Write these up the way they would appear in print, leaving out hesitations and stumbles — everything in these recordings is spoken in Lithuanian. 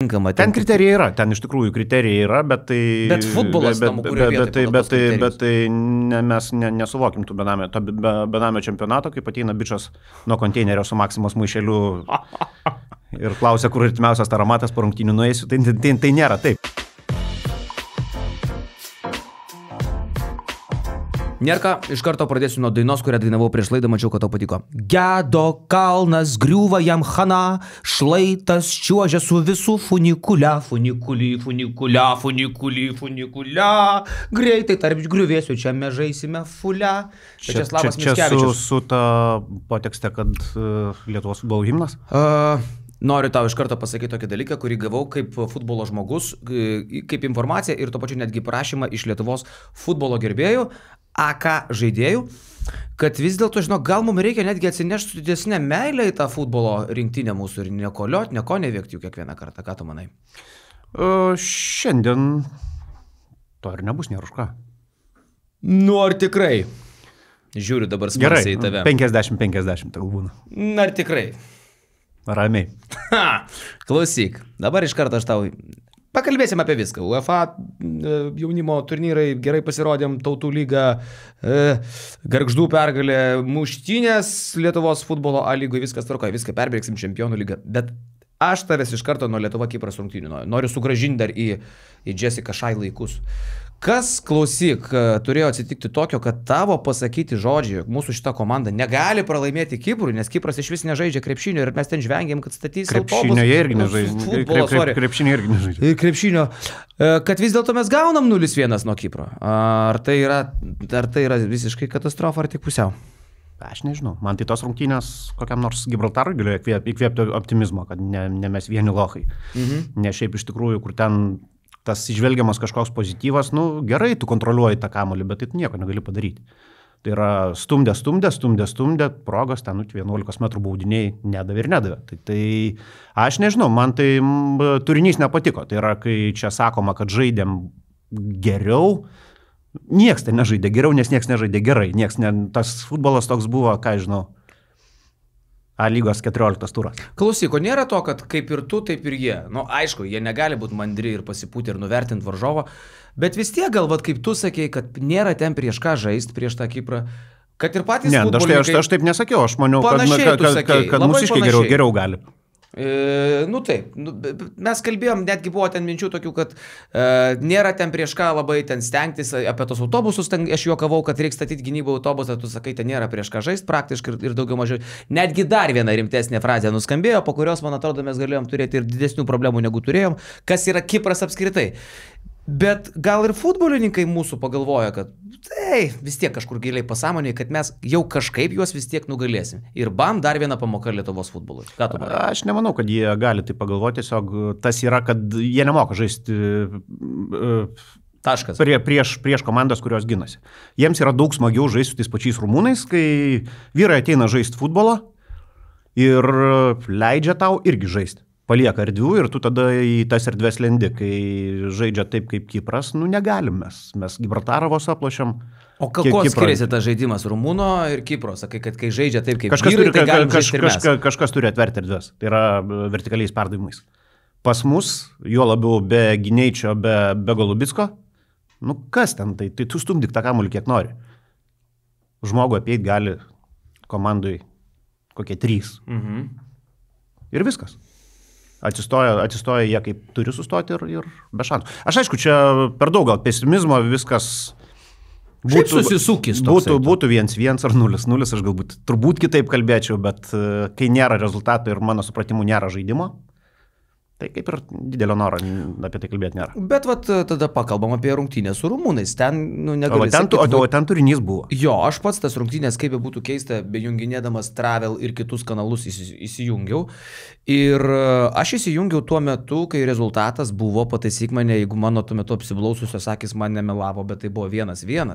Ten kriterijai yra, ten iš tikrųjų kriterijai yra, bet tai... Bet futbolas tam, kurio vietoje. Bet tai mes nesuvokim tų benamio čempionato, kaip ateina bičas nuo konteinerio su Maksimos maišeliu ir klausia, kur artimiausias taromatas po rungtynių nueisiu, tai nėra taip. Nerka, iš karto pradėsiu nuo dainos, kurią dainavau prieš laidą, mačiau, kad tau patiko. Gedo kalnas, griūva jam chana, šlaitas čiuožia su visų funikulia, greitai tarp griuvėsių, čia mes žaisime fulia. Čia su ta potekste, kad Lietuvos futbolo himnas? Noriu tau iš karto pasakyti tokį dalyką, kurį gavau kaip futbolo žmogus, kaip informaciją ir to pačiu netgi prašymą iš Lietuvos futbolo gerbėjų, AK žaidėjų, kad vis dėlto, žinok, gal mums reikia netgi atsinešti didesnę meilę į tą futbolo rinktinę mūsų ir nekoliot, neko neveikti jų kiekvieną kartą. Ką tu manai? Šiandien to ir nebus, nėra už ką. Nu, ar tikrai? Žiūriu dabar smalsiai į tave. 50-50 gal būna. Na, ar tikrai? Ramiai. Klausyk, dabar iš karto aš tau pakalbėsim apie viską. UEFA jaunimo turnyrai, gerai pasirodėm, Tautų lyga, Gargždų pergalė, muštynės Lietuvos futbolo A lygoje, viskas tvarkoja, viską perbėgsim Čempionų lygą. Bet aš tavęs iš karto nuo Lietuva-Kipras rungtynių noriu sugrąžinti dar į Jessica Šai laikus. Kas, klausyk, turėjo atsitikti tokio, kad tavo pasakyti žodžiai, jog mūsų šita komanda negali pralaimėti Kiprui, nes Kipras iš vis nežaidžia krepšinio ir mes ten žvengiam, kad statys autobusą. Krepšinio irgi nežaidžia. Krepšinio irgi nežaidžia. Ir krepšinio. Kad vis dėlto mes gaunam 0-1 nuo Kipro. Ar tai yra visiškai katastrofa, ar tik pusiau? Aš nežinau. Man tai tos rungtynės kokiam nors Gibraltarui galėjo įkvėpti optimizmo, kad ne mes vieni lochai. Ne šiaip iš tikrųjų, kur ten tas išvelgiamas kažkoks pozityvas, nu gerai, tu kontroliuoji tą kamuolį, bet tai nieko negali padaryti. Tai yra stumdė, progos, ten 11 metrų baudiniai nedavė ir nedavė. Tai aš nežinau, man tai turinys nepatiko. Tai yra, kai čia sakoma, kad žaidėm geriau, nieks tai nežaidė geriau, nes nieks nežaidė gerai. Tas futbolas toks buvo, ką žinau, A lygos 14 turas. Klausyk, o nėra to, kad kaip ir tu, taip ir jie. Nu, aišku, jie negali būti mandri ir pasipūti ir nuvertinti varžovą, bet vis tiek galvat, kaip tu sakei, kad nėra ten prieš ką žaisti, prieš tą Kiprą, kad ir patys futbolininkai... Ne, aš taip nesakiau, aš maniau, kad mūsiškai geriau gali. Nu taip, mes kalbėjom, netgi buvo ten minčių tokių, kad nėra ten prieš ką labai ten stengtis apie tos autobusus, ten aš juokavau, kad reikia statyti gynybą autobusą, tu sakai, ten nėra prieš ką žaisti praktiškai ir daugiau mažiau. Netgi dar viena rimtesnė frazė nuskambėjo, po kurios, man atrodo, mes galėjom turėti ir didesnių problemų negu turėjom, kas yra Kipras apskritai. Bet gal ir futbolininkai mūsų pagalvoja, kad tai vis tiek kažkur giliai pasąmonėje, kad mes jau kažkaip juos vis tiek nugalėsim. Ir bam, dar viena pamoka Lietuvos futbolui. Ką tu manai? Aš nemanau, kad jie gali tai pagalvoti, tiesiog tas yra, kad jie nemoka žaisti prieš komandas, kurios ginasi. Jiems yra daug smagiau žaisti su tais pačiais rumūnais, kai vyrai ateina žaisti futbolą ir leidžia tau irgi žaisti. Palieka erdvių ir tu tada į tas erdves lendi, kai žaidžia taip kaip Kipras, nu negalim mes Gibraltarą vos aplošiam. O kuo skiriasi tas žaidimas Rumūno ir Kipro? Sakai, kad kai žaidžia taip kaip vyrai, tai galim žaisti ir mes. Kažkas turi atverti erdves, tai yra vertikaliais perdavimais. Pas mus, juo labiau be Gineičio, be Golubicko, nu kas ten, tai tu stumdyk tą kamuolį kiek nori. Žmogų apeit gali komandai kokie 3. Ir viskas. Atsistoja jie kaip turi sustoti ir be šansų. Aš aišku, čia per daug gal pesimizmo viskas būtų 1-1 ar 0-0, aš galbūt turbūt kitaip kalbėčiau, bet kai nėra rezultato ir mano supratimu nėra žaidimo, tai kaip ir didelio noro apie tai kalbėti nėra. Bet vat tada pakalbam apie rungtynės su rumūnais. Ten, nu, negali sakyti... O ten turinys buvo. Jo, aš pats tas rungtynės, kaip būtų keista, bejunginėdamas Travel ir kitus kanalus įsijungiau. Ir aš įsijungiau tuo metu, kai rezultatas buvo, pataisyk mane, jeigu mano tuo metu apsiblaususios akis man nemelavo, bet tai buvo 1-1.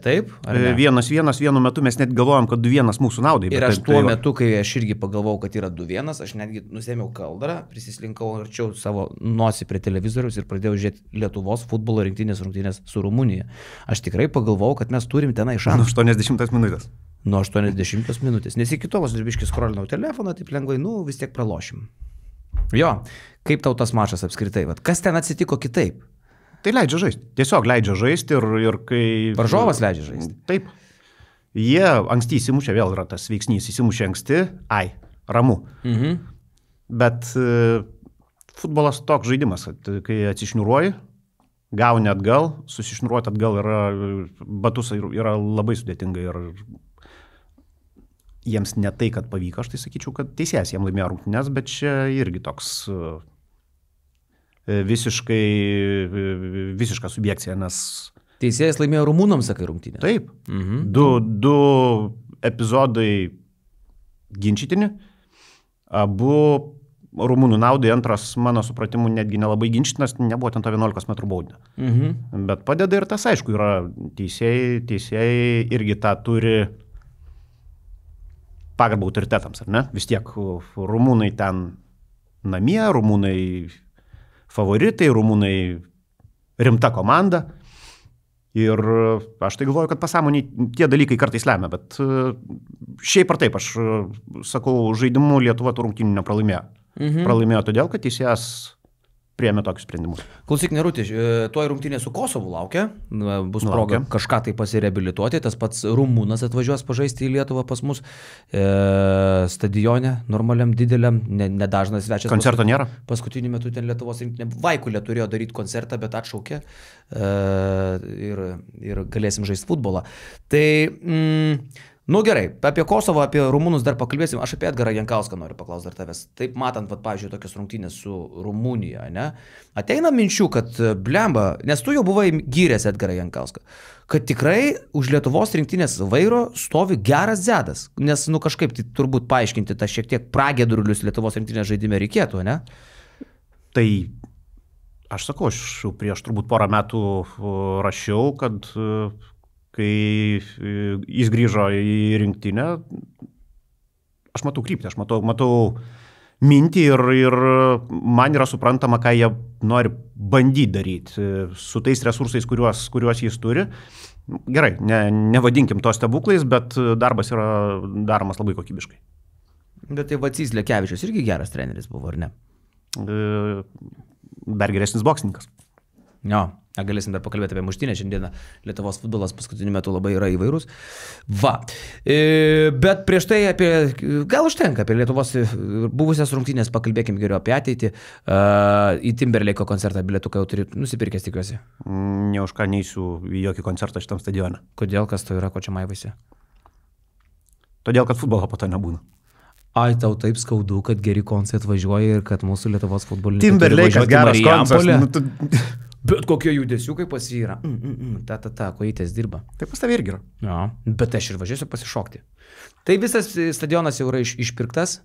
Taip? 1-1 vienu metu mes net galvojom, kad 2-1 mūsų naudai. Ir aš tuo metu, kai aš irgi pagalvojau, kad yra 2-1, aš netgi nusėmiau kaldarą, prisislinkau arčiau savo nosį prie televizoriaus ir pradėjau žiūrėti Lietuvos futbolo rungtynės su Rumunija. Aš tikrai pagalvojau, kad mes turim tenai šansų. Nuo 80 minutės. Nuo 80 minutės. Nes iki tol aš biškai skrolinau telefoną, taip lengvai, vis tiek pralošim. Jo, kaip tau tas mačas apskritai? Vat, kas ten atsitiko kitaip? Tai leidžia žaisti. Tiesiog leidžia žaisti ir kai... Varžovas leidžia žaisti. Taip. Jie anksti įsimušė, vėl yra tas veiksnys, įsimušė anksti, ramu. Bet futbolas toks žaidimas, kad kai atsišniuruoji, gauni atgal, susišniuruoti atgal yra, batus yra labai sudėtinga ir jiems ne tai, kad pavyko, aš tai sakyčiau, kad teisėjas jiems laimėjo rungtynes, bet čia irgi toks visiška subjekcija, nes... Teisėjas laimėjo rumunams, sakai, rungtynės. Taip. Du epizodai ginčytini, abu rumunų naudai, antras, mano supratimu, netgi nelabai ginčytinas, nebuvo ten to 11 metrų baudinė. Bet padeda ir tas, aišku, yra teisėjai irgi tą turi pagarbą autoritetams, ar ne? Vis tiek rumūnai ten namie, rumūnai favoritai, rumūnai rimta komanda. Ir aš tai galvoju, kad pasąmoniai tie dalykai kartais lemia, bet šiaip ar taip, aš sakau, žaidimu Lietuva tų rungtynių nepralaimėjo. Pralaimėjo todėl, kad teisėjas priėmė tokius sprendimus. Klausyk, Nerutė, tuoj rungtynė su Kosovu laukia, bus proga kažką tai pasireabilituoti, tas pats rumūnas atvažiuos pažaisti į Lietuvą pas mus stadione, normaliam, dideliam, nedažnas svečias. Koncerto nėra? Paskutiniu metu ten Lietuvos rinktinė Vaikulė turėjo daryti koncertą, bet atšaukė ir galėsim žaisti futbolą. Tai... Nu gerai, apie Kosovą, apie rumunus dar pakalbėsim, aš apie Edgarą Jankauską noriu paklausti dar tavęs. Taip matant, pavyzdžiui, tokias rungtynės su Rumunija, ne? Ateina minčių, kad blemba, nes tu jau buvai gyręs Edgarą Jankauską, kad tikrai už Lietuvos rinktinės vairo stovi geras Zedas, nes kažkaip tai turbūt paaiškinti tą šiek tiek pragėdrulius Lietuvos rinktinės žaidime reikėtų, ne? Tai aš sakau, aš prieš turbūt porą metų rašiau, kad kai jis grįžo į rinktinę, aš matau kryptį, aš matau mintį ir man yra suprantama, ką jie nori bandyti daryti su tais resursais, kuriuos jis turi. Gerai, nevadinkim to stebuklais, bet darbas yra daromas labai kokybiškai. Bet tai Vacys Lekevičius irgi geras treneris buvo, ar ne? Dar geresnis boksininkas. Jo, galėsim dar pakalbėti apie muštinę. Šiandieną Lietuvos futbolas paskutiniu metu labai yra įvairūs. Va. Bet prieš tai gal užtenka apie Lietuvos buvusias rungtynės, pakalbėkim geriau apie ateitį. Į Timberlake'o koncertą bilietuką jau turi nusipirkęs, tikiuosi. Ne už ką neisiu į jokį koncertą šitam stadione. Kodėl, kas to yra, ko čia maivaisi? Todėl, kad futbolo po to nebūna. Ai, tau taip skaudu, kad geri koncertai atvažiuoja ir kad mūsų Lietuvos futbolininkai Timberlake'as geras koncertas. Bet kokie judesiukai pas jį yra. Kojytės dirba. Tai pas tavai irgi yra. Jo, bet aš ir važiuosiu pasišokti. Tai visas stadionas jau yra išpirktas.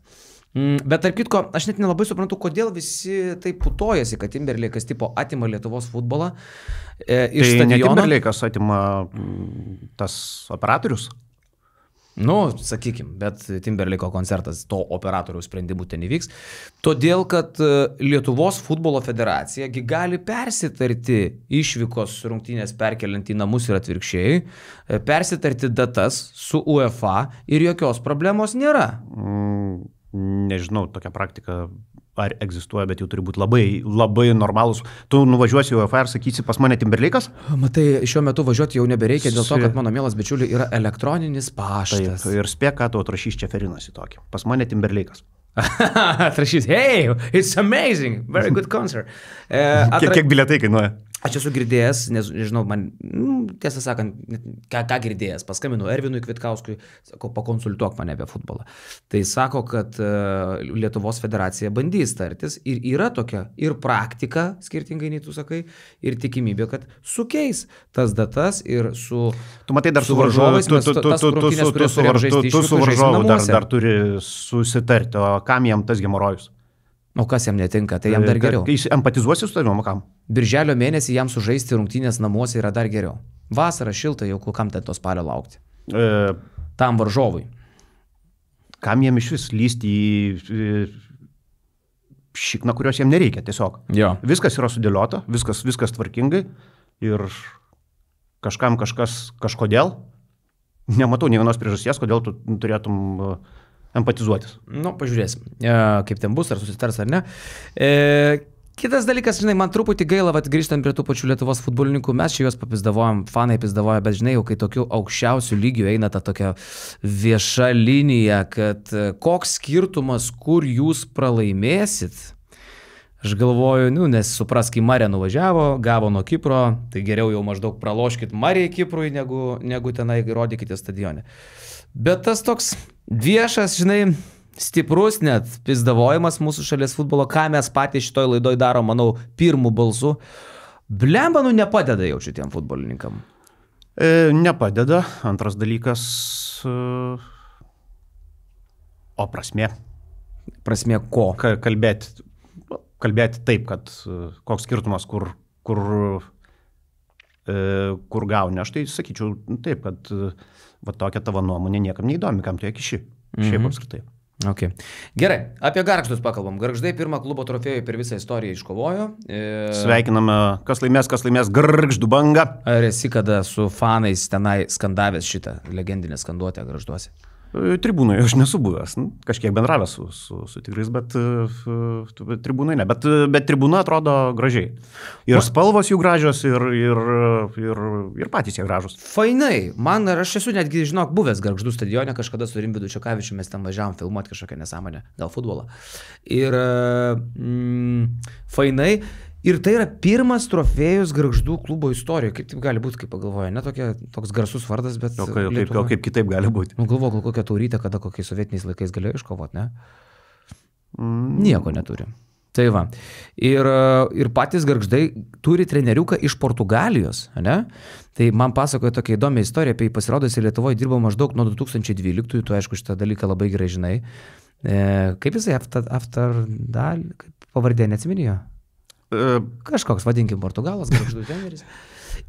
Bet tarp kitko, aš net nelabai suprantu, kodėl visi taip putojasi, kad Timberlake'as tipo atima Lietuvos futbolą iš stadiono. Tai ne Timberlake'as atima tas operatorius? Nu, sakykim, bet Timberlake'o koncertas to operatoriaus sprendimų ten įvyks. Todėl, kad Lietuvos futbolo federacija gali persitarti išvykos rungtynės perkeliant į namus ir atvirkščiai, persitarti datas su UEFA ir jokios problemos nėra. Nežinau, tokia praktika ar egzistuoja, bet jau turi būti labai, labai normalus. Tu nuvažiuosi į UEFA ir sakysi, pas mane Timberlake'as? Matai, šiuo metu važiuoti jau nebereikia dėl to, kad mano mielas bičiuli yra elektroninis paštas. Taip, ir spėk, ką tu atrašys čia Ferinas į tokį. Pas mane Timberlake'as. Atrašys, hey, it's amazing, very good concert. Kiek bilietai kainuoja? Aš esu girdėjęs, nežinau, man, tiesą sakant, ką girdėjęs, paskambinu Ervinui Kvitkauskui, sako, pakonsultuok mane apie futbolą. Tai sako, kad Lietuvos federacija bandys tartis ir yra tokia ir praktika, skirtingai nei tu sakai, ir tikimybė, kad sukeis tas datas ir su varžovais, mes tas rungtynės, kurias turėjom žaisti išvykų, žaisti namuose. Dar turi susitarti, o kam jam tas hemorojus? O kas jam netinka, tai jam dar geriau. Jis empatizuosi su tavim, kam? Birželio mėnesį jam sužaisti rungtynės namuose yra dar geriau. Vasara šilta, jau kam ten to spalio laukti. Tam varžovui. Kam jam iš vis lysti į šikną, kurios jam nereikia tiesiog. Jo. Viskas yra sudėliota, viskas tvarkingai ir kažkodėl, nematau nė vienos priežasties, kodėl tu turėtum empatizuotis. Nu, pažiūrėsim, kaip ten bus, ar susitars ar ne. Kitas dalykas, žinai, man truputį gaila, grįžtant prie tų pačių Lietuvos futbolininkų, mes čia juos papizdavojom, fanai pizdavoja, bet žinai, jau kai tokių aukščiausių lygių eina ta tokia vieša linija, kad koks skirtumas, kur jūs pralaimėsit. Aš galvoju, nes supras, kai Marė nuvažiavo, gavo nuo Kipro, tai geriau jau maždaug praloškit Marė Kiprui, negu tenai rodykite stadione. Bet tas toks viešas, žinai, stiprus net pizdavojimas mūsų šalies futbolo, ką mes patys šitoj laidoj darom, manau, pirmų balsų, blemba, nepadeda jau šitiem futbolininkam. Nepadeda. Antras dalykas, o prasmė. Prasmė ko? Kalbėti taip, kad koks skirtumas, kur gauni. Aš tai sakyčiau taip, kad va tokia tavo nuomonė niekam neįdomi, kam tu ją kiši. Šiaip apskritai. Okay. Gerai, apie Gargždus pakalbam. Gargždai pirmą klubo trofėjų per visą istoriją iškovojo. Sveikiname, kas laimės Gargždų banga. Ar esi kada su fanais tenai skandavęs šitą legendinę skanduotę Gargžduose? Tribūnai aš nesu buvęs, kažkiek bendravęs su tigrais, bet tribūnai ne, bet tribūna atrodo gražiai. Ir spalvos jų gražios, ir patys jie gražus. Fainai, aš esu netgi, žinok, buvęs Gargždų stadione, kažkada su Rimvydu Čekavičiu mes ten važiavom filmuoti kažkokią nesąmonę, gal futbolą. Ir fainai. Ir tai yra pirmas trofėjus Gargždų klubo istorijoje. Kaip taip gali būti, kaip pagalvoja? Ne toks garsus vardas, bet... Kaip kitaip gali būti? Galvoju, gal kokią taurytę, kada kokiais sovietiniais laikais galėjo iškovoti, ne? Nieko neturi. Tai va. Ir patys Gargždai turi treneriuką iš Portugalijos, ne? Tai man pasakoja tokia įdomi istorija, apie jį pasirodusi Lietuvoje dirbo maždaug nuo 2012, tu aišku šitą dalyką labai gerai žinai. Kaip jisai Aftardal, pavardė neatsiminėjo? Kažkoks, vadinkim, Portugalas, Gargždų treneris.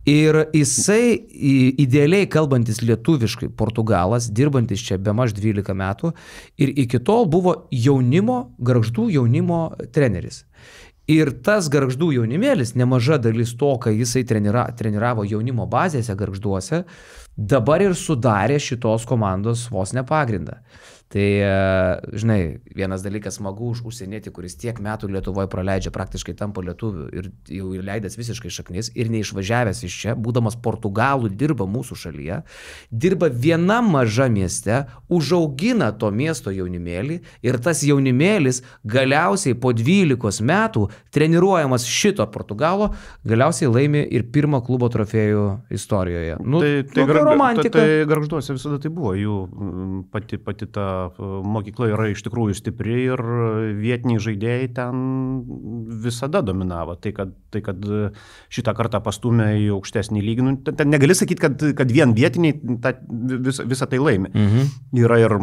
Ir jisai idealiai kalbantis lietuviškai Portugalas, dirbantis čia bemaž 12 metų ir iki tol buvo Gargždų jaunimo treneris. Ir tas Gargždų jaunimėlis, nemaža dalis to, kai jisai treniravo jaunimo bazėse Gargžduose, dabar ir sudarė šitos komandos vos ne pagrindą. Tai, žinai, vienas dalykas smagu už užsienietį, kuris tiek metų Lietuvoje praleidžia, praktiškai tampa lietuviu ir jau leidęs visiškai šaknis ir neišvažiavęs iš čia, būdamas Portugalų, dirba mūsų šalyje, dirba vienam maža mieste, užaugina to miesto jaunimėlį ir tas jaunimėlis galiausiai po 12 metų, treniruojamas šito Portugalo, galiausiai laimi ir pirmą klubo trofėjų istorijoje. Tai Gargžduose visada tai buvo, jų pati ta mokykla yra iš tikrųjų stipri ir vietiniai žaidėjai ten visada dominavo. Tai kad šitą kartą pastumė į aukštesnį lygį, ten negali sakyti, kad vien vietiniai visą tai laimi. Yra ir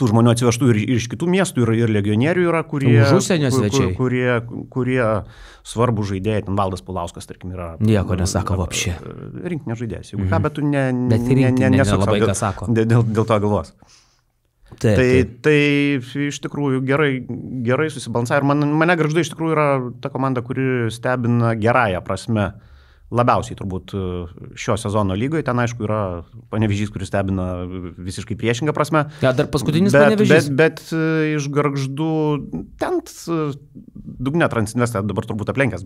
tų žmonių atsivežtų ir iš kitų miestų, ir legionierių yra, kurie svarbų žaidėjai, ten Valdas Pulauskas, tarkim, yra. Nieko nesako vapšė. Rinktinė žaidėjas, jeigu ką, bet tu nesako dėl to galvos. Tai iš tikrųjų gerai susibalansavo ir mane Gargždai iš tikrųjų yra ta komanda, kuri stebina gerąją prasme labiausiai turbūt šio sezono lygoje. Ten aišku yra Panevėžys, kuris stebina visiškai priešingą prasme. Ja, dar paskutinis Panevėžys. Bet iš Gargždų ten dugne Transinvestą dabar turbūt aplenkęs,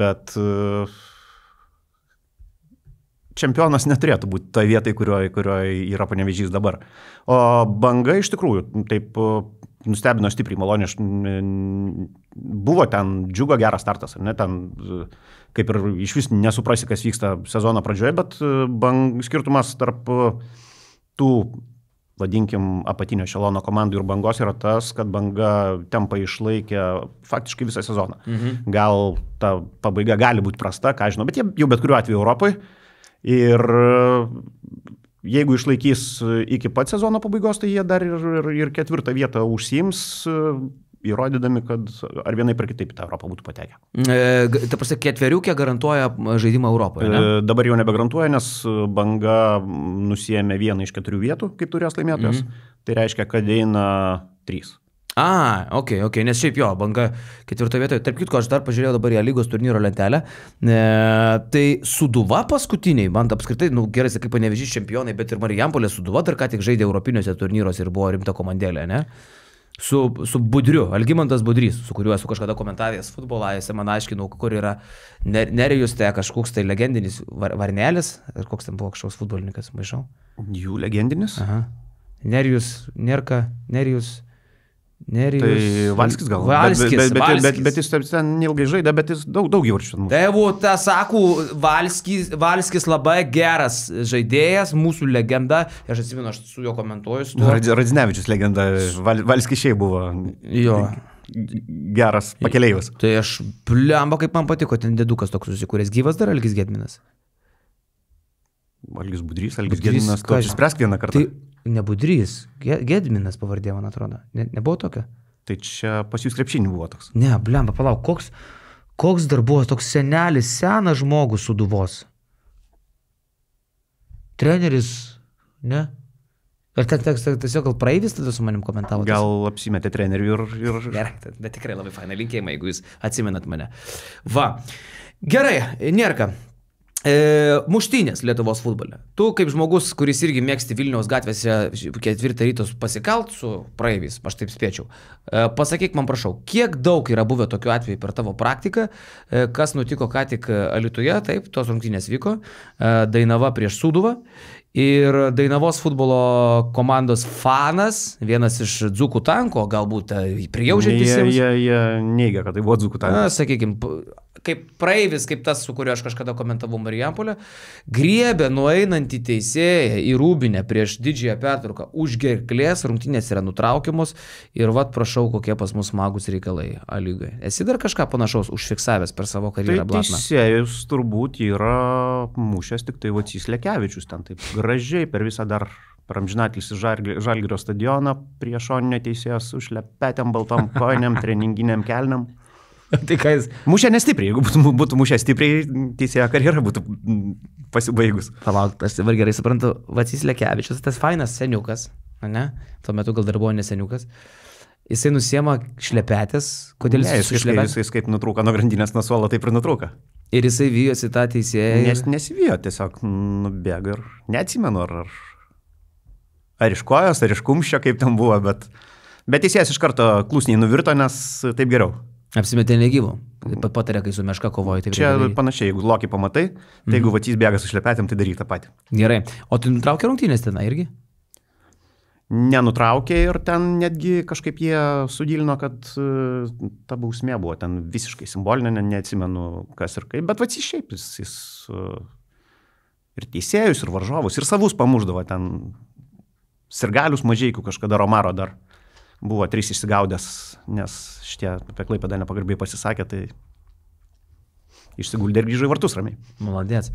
bet čempionas neturėtų būti ta vietai, kurioje yra Panevėžys dabar. O Banga iš tikrųjų taip nustebino stipriai, maloniai. Buvo ten džiugo geras startas, ne? Ten kaip ir iš vis nesuprasi, kas vyksta sezono pradžioje, bet skirtumas tarp tų, vadinkim, apatinio ešelono komandų ir Bangos yra tas, kad Banga tempą išlaikė faktiškai visą sezoną. Gal ta pabaiga gali būti prasta, ką žinau, bet jie jau bet kuriuo atveju Europoje. Ir jeigu išlaikys iki pat sezono pabaigos, tai jie dar ir 4. vietą užsiims, įrodydami, kad ar vienai per kitaip tą Europą būtų patekę. Ta prasme, 4 garantuoja žaidimą Europoje, ne? Dabar jau nebegarantuoja, nes Banga nusiėmė 1 iš 4 vietų, kaip turės laimėtojas. Tai reiškia, kad eina 3. Ok, nes šiaip jo, Banga 4 vietoje. Tarp kitko, aš dar pažiūrėjau dabar į lygos turnyro lentelę. Tai Sūduva paskutiniai, man apskritai, gerai, kaip Panevėžys čempionai, bet ir Marijampolė Sūduva dar ką tik žaidė europiniuose turnyruose ir buvo rimta komandėlė, ne? Su Budriu, Algimantas Budrys, su kuriuo esu kažkada komentavęs futbolą, jis man aiškinau, kur yra Nerijus, tai kažkoks tai legendinis Varnelis, ar koks ten buvo kažkoks futbolininkas, maišau. Jų legendinis? Aha. Nerijus. Tai Valskis gal. Bet jis ten neilgai žaidė, bet jis daug jaučiu. Tai buvo, sakau, Valskis labai geras žaidėjas, mūsų legenda. Aš atsimenu, aš su juo komentuoju. Radznevičius legenda, Valskis šiai buvo geras pakeleivis. Tai aš, blemba, kaip man patiko, ten dedukas toks susikūręs. Gyvas dar Algis Gedminas? Algis Budrys, Algis Gedminas, tu išspręsk vieną kartą. Tai ne Budrys, Gedminas pavardė, man atrodo. Nebuvo tokio? Tai čia pas jūs krepšinį buvo toks. Ne, blemba, palauk, koks dar buvo toks senelis, senas žmogus Sūduvos? Treneris, ne? Ar tiesiog gal praeivis tada su manim komentavo? Gal apsimetė trenerių ir... Gerai, bet tikrai labai faina linkėjimai, jeigu jūs atsimenat mane. Va, gerai, Nierka. Muštynės Lietuvos futbole. Tu kaip žmogus, kuris irgi mėgsti Vilniaus gatvėse 4 rytos pasikalt su praeiviais, aš taip spėčiau. Pasakyk man, prašau, kiek daug yra buvę tokių atvejų per tavo praktiką, kas nutiko ką tik Alytuje, taip, tos rungtynės vyko, Dainava prieš Sūduvą. Ir Dainavos futbolo komandos fanas, vienas iš Dzūkų tanko, galbūt prijaužiantis jiems. Jie neigia, kad tai buvo Dzūkų tankas. Sakykime, kaip praeivis, kaip tas, su kuriuo aš kažkada komentavau Marijampolę, griebė nueinantį teisėją į Rūbinę prieš didžiąją pertrauką už gerklės, rungtynės yra nutraukiamos ir vat prašau, kokie pas mus smagus reikalai A lygai. Esi dar kažką panašaus užfiksavęs per savo karjerą Blatną? Tai teisėjus turbūt yra mušęs tik tai Vacys Lekevičius ten taip gražiai per visą dar per amžinatilsį Žalgirio stadioną prie šoninio teisėjos su šlepetėm, baltom kojinėm, treninginiam kelniam. Tai ką jis... Mušė nestipriai, jeigu būtų mušę stipriai, teisėjo karjera būtų pasibaigus. Palauk, aš dabar gerai suprantu, Vacys Lekevičius, tas fainas seniukas, ne? Tuo metu gal dar buvo neseniukas. Jisai nusiema šlepetės, kodėl jis šlepetės? Jis kaip nutrūka nuo grandinės nuo suolo, taip ir nutrūka. Ir jisai vyjosi tą teisėją. Nesivijo, tiesiog nubėga ir neatsimenu, ar iš kojos, ar iš kumščio, kaip ten buvo, bet teisėjas iš karto klusniai nuvirto, nes taip geriau. Apsimetė negyvų. Patarė, kai su meška kovoji. Čia panašiai, jeigu Lokį pamatai, tai jeigu Vacys bėga su šlepetėm, tai daryk tą patį. Gerai. O tu nutraukė rungtynės ten irgi? Nenutraukė ir ten netgi kažkaip jie sudylino, kad ta bausmė buvo ten visiškai simbolinė, neatsimenu kas ir kaip, bet Vacys šiaip jis ir teisėjus, ir varžovus, ir savus pamuždavo ten Sirgalius Mažeikių, kažkada Romaro dar buvo 3 išsigaudęs, nes šitie apie Klaipėdą nepagarbiai pasisakė, tai išsiguldė ir grįžo į vartus ramiai. Maladėts.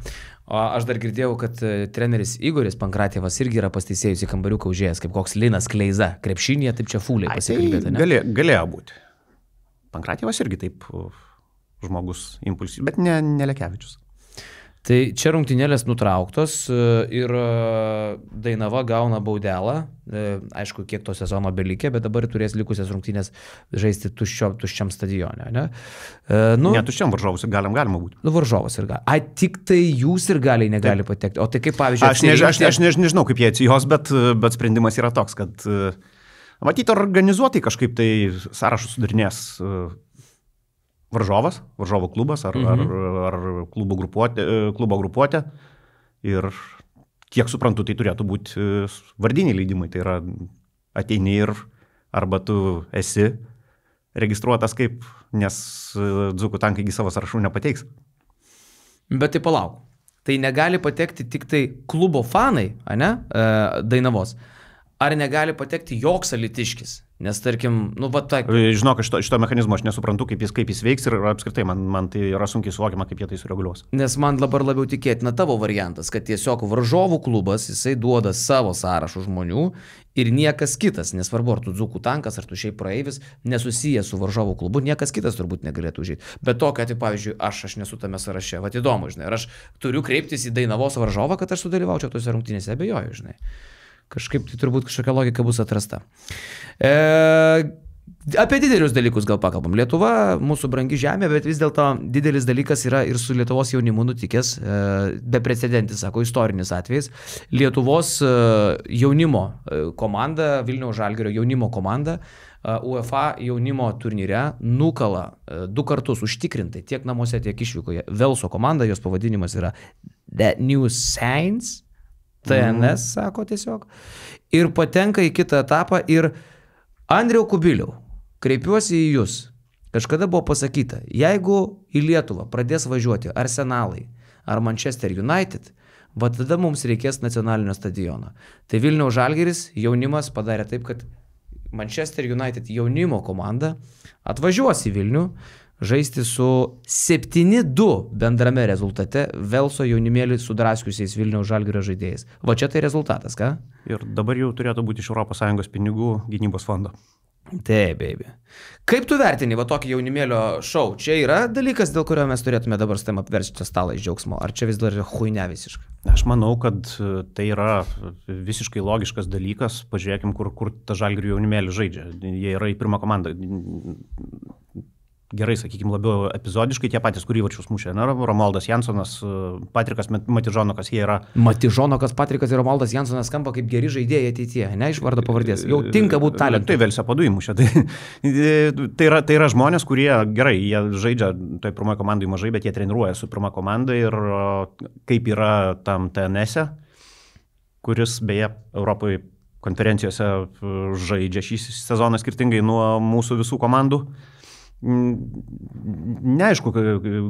O aš dar girdėjau, kad treneris Igoris Pankratjevas irgi yra pas teisėjus į kambariuką užėjęs, kaip koks Linas Kleiza. Krepšinėje taip čia fūliai pasikalbėti, ne? Galėjo būti. Pankratjevas irgi taip žmogus impulsivus, bet ne Lekevičius. Tai čia rungtynėlės nutrauktos ir Dainava gauna baudelą, aišku, kiek to sezono belikė, bet dabar turės likusias rungtynės žaisti tuščiam stadione, ne? Ne, tuščiam varžovus ir galima būti. Varžovus ir gali. Tik tai jūs ir galiai negali patekti. O tai kaip pavyzdžiui... Aš nežinau, kaip jie atsijos, bet sprendimas yra toks, kad matyti organizuotai kažkaip tai sąrašus sudarinės varžovų klubas ar klubo grupuotė ir kiek suprantu, tai turėtų būti vardiniai leidimai, tai yra ateini ir arba tu esi registruotas kaip, nes Dzūkų tankai savo sąrašų nepateiks. Bet tai palauk, tai negali patekti tik tai klubo fanai, ne, Dainavos, ar negali patekti joks alytiškis? Nes tarkim, Žinok, šito mechanizmo aš nesuprantu, kaip jis veiks ir apskritai man tai yra sunkiai suvokiama, kaip jie tai sureguliuos. Nes man dabar labiau tikėtina tavo variantas, kad tiesiog varžovų klubas, jisai duoda savo sąrašų žmonių ir niekas kitas, nesvarbu, ar tu Dzūkų tankas, ar tu šiaip praeivis, nesusijęs su varžovų klubu, niekas kitas turbūt negalėtų užeiti. Bet to, kad, pavyzdžiui, aš nesu tame sąraše, vat įdomu, žinai, ar aš turiu kreiptis į Dainavos varžovą, kad aš sudalyvaučiau tose rungtynėse, abejoju, žinai. Kažkaip tai turbūt kažkokia logika bus atrasta. Apie didelius dalykus gal pakalbam. Lietuva, mūsų brangi žemė, bet vis dėlto didelis dalykas yra ir su Lietuvos jaunimu nutikęs, beprecedentis, sako, istorinis atvejis. Lietuvos jaunimo komanda, Vilniaus Žalgirio jaunimo komanda, UEFA jaunimo turnyre nukala 2 kartus užtikrintai, tiek namuose, tiek išvykoje. Velso komanda, jos pavadinimas yra The New Saints, TNS, sako tiesiog, ir patenka į kitą etapą. Ir Andriau Kubiliau, kreipiuosi į jūs. Kažkada buvo pasakyta, jeigu į Lietuvą pradės važiuoti Arsenalai ar Manchester United, va tada mums reikės nacionalinio stadiono. Tai Vilniaus Žalgiris jaunimas padarė taip, kad Manchester United jaunimo komanda atvažiuos į Vilnių žaisti su 7-2 bendrame rezultate Velso jaunimėlį sudraskiusiais Vilniaus Žalgirio žaidėjais. Va čia tai rezultatas, ką? Ir dabar jau turėtų būti iš ES pinigų gynybos fondo. Taip, baby. Kaip tu vertini va tokį jaunimėlio šou? Čia yra dalykas, dėl kurio mes turėtume dabar su tam apversti stalą iš džiaugsmo? Ar čia vis dar yra chuinia visiškai? Aš manau, kad tai yra visiškai logiškas dalykas. Pažiūrėkim, kur ta Žalgirio jaunimėlį žaidžia. Jie yra į pirmą komandą. Gerai, sakykime, labiau epizodiškai tie patys, kurį varčius mušė. Romualdas Jansonas, Patrikas Matižonokas, jie yra... Matižonokas, Patrikas ir Romualdas Jansonas skamba kaip geri žaidėjai ateityje, ne iš vardo pavardės. Jau tinka būti talentu. Tai Velsio padu įmušė. Tai yra žmonės, kurie, gerai, jie žaidžia toj pirmoje komandai mažai, bet jie treniruoja su pirma komanda ir kaip yra tam TNS-e, kuris beje Europoje konferencijose žaidžia šį sezoną skirtingai nuo mūsų visų komandų. Neaišku,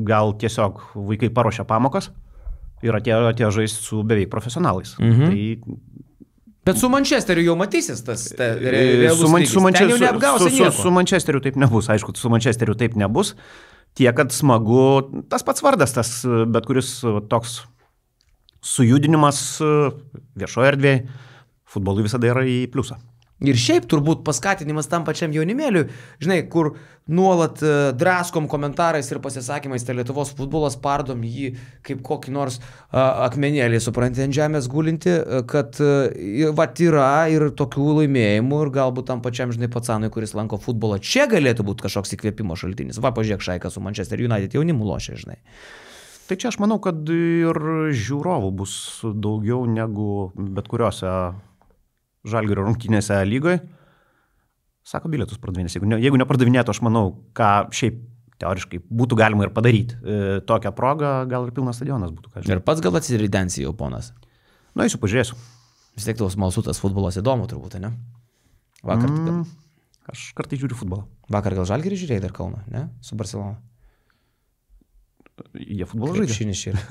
gal tiesiog vaikai paruošia pamokas ir atėjo žaisti su beveik profesionalais. Tai... Bet su Manchesteriu jau matysis tas realus lygis. Ten jau neapgausi nieko. Su Manchesteriu taip nebus, aišku, su Manchesteriu taip nebus. Tiek, kad smagu, tas pats vardas, tas bet kuris toks sujudinimas viešoje erdvėje futbolui visada yra į pliusą. Ir šiaip turbūt paskatinimas tam pačiam jaunimėliui, žinai, kur nuolat draskom komentarais ir pasisakymais, tai Lietuvos futbolas pardom jį kaip kokį nors akmenėlį, supranti, ant žemės gulinti, kad vat yra ir tokių laimėjimų ir galbūt tam pačiam, žinai, pacanui, kuris lanko futbolą, čia galėtų būti kažkoks įkvėpimo šaltinis. Va, pažiūrėk, Šaiką su Manchester United jaunimu lošia, žinai. Tai čia aš manau, kad ir žiūrovų bus daugiau negu bet kuriuose Žalgirio rungtynėse lygoje. Sako, bilietus pardavinės. Jeigu nepardavinėtų, aš manau, ką šiaip teoriškai būtų galima ir padaryti. Tokią progą gal ir pilnas stadionas būtų. Ir pats gal atsiridensi jau, ponas? Nu, eisiu, pažiūrėsiu. Vis tiek tau smalsu tas futbolas įdomu turbūt, ne? Vakar. Aš kartais žiūriu futbolą. Vakar gal Žalgirį žiūrėjai dar Kauną, ne? Su Barcelona. Jie futbolą žaidžia. Krepšinis čia yra.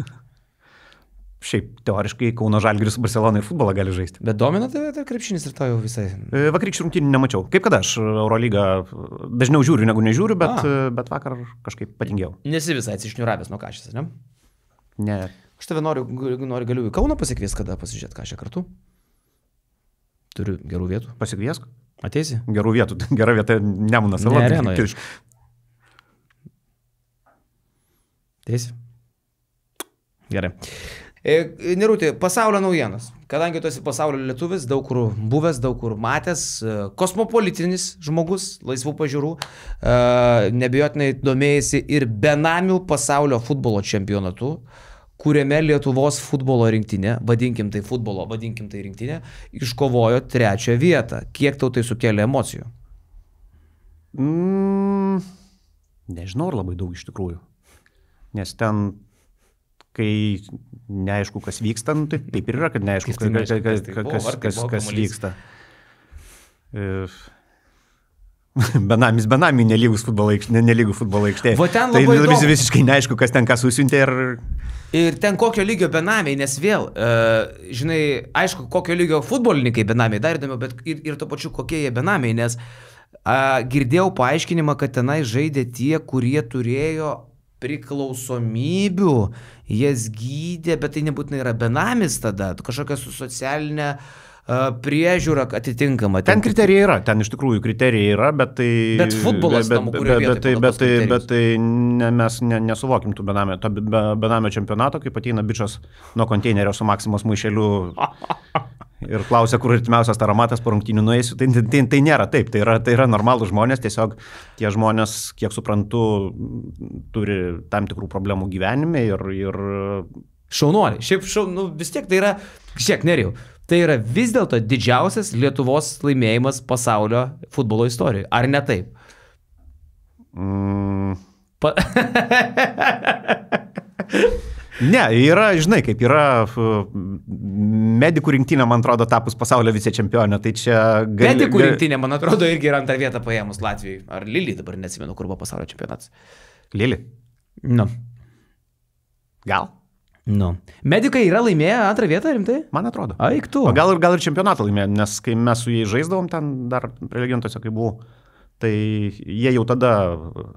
Šiaip teoriškai Kauno Žalgiris su Barcelona ir futbolą gali žaisti. Bet domina tave krepšinis ir tau jau visai? Vakarykščių rungtynių nemačiau. Kaip kada aš Eurolygą dažniau žiūriu negu nežiūriu, bet vakar kažkaip patingėjau. Nesi visai atsišniuravęs nuo Kašės, ne? Ne. Aš tave galiu į Kauną pasikviesti, kada pasižiūrėti Kašę kartu. Turiu gerų vietų. Pasikviesk. Ateisi? Gerų vietų. Gera vieta Nemunas sala. Ne, arenoje. Ateisi? Gerai. Nerūti, pasaulio naujienos. Kadangi tu esi pasaulio lietuvis, daug kur buvęs, daug kur matęs, kosmopolitinis žmogus, laisvų pažiūrų, nebejotinai domėjasi ir benamių pasaulio futbolo čempionatu, kuriame Lietuvos futbolo rinktinė, vadinkim tai futbolo, vadinkim tai rinktinė, iškovojo 3 vietą. Kiek tau tai sukėlė emocijų? Nežinau, ar labai daug iš tikrųjų. Nes ten kai neaišku, kas vyksta, nu, tai taip ir yra, kad neaišku, kas vyksta. Benami nelygus futbolo aikštė. Tai visiškai neaišku, kas ten ką susiuntė ir ten kokio lygio benamiai, nes vėl, žinai, aišku, kokio lygio futbolininkai benamiai, dar įdomiau, bet ir to pačiu kokie jie benamiai, nes girdėjau paaiškinimą, kad tenai žaidė tie, kurie turėjo priklausomybių, jas gydė, bet tai nebūtinai yra benamis tada, kažkokia su socialinė priežiūra atitinkama. Ten kriterijai yra, ten iš tikrųjų kriterijai yra, bet tai... Bet futbolas tam, kurio vietoje. Bet tai mes nesuvokim tų benamio čempionato, kaip ateina bičas nuo konteinerio su Maksimos maišeliu ir klausia, kur artimiausias taromatas po rungtynių nueisiu. Tai nėra taip, tai yra normalūs žmonės, tiesiog tie žmonės, kiek suprantu, turi tam tikrų problemų gyvenime ir... Šaunuoliai. Šiaip vis tiek tai yra, Nerijau, tai yra vis dėlto didžiausias Lietuvos laimėjimas pasaulio futbolo istorijoje. Ar ne taip? Ne, yra, žinai, kaip yra medikų rinktinė, man atrodo, tapus pasaulio vicečempionė, tai čia... Medikų rinktinė, man atrodo, irgi yra antrą vietą paėmus Latvijai. Ar Lili, dabar neatsimenu, kur buvo pasaulio čempionatas. Lili? Nu. Gal? Nu. Medikai yra laimėję antrą vietą, rimtai? Man atrodo. Aik tu. O gal ir čempionatą laimėjo, nes kai mes su jais žaisdavom ten dar prelegentuose, kai buvau, tai jie jau tada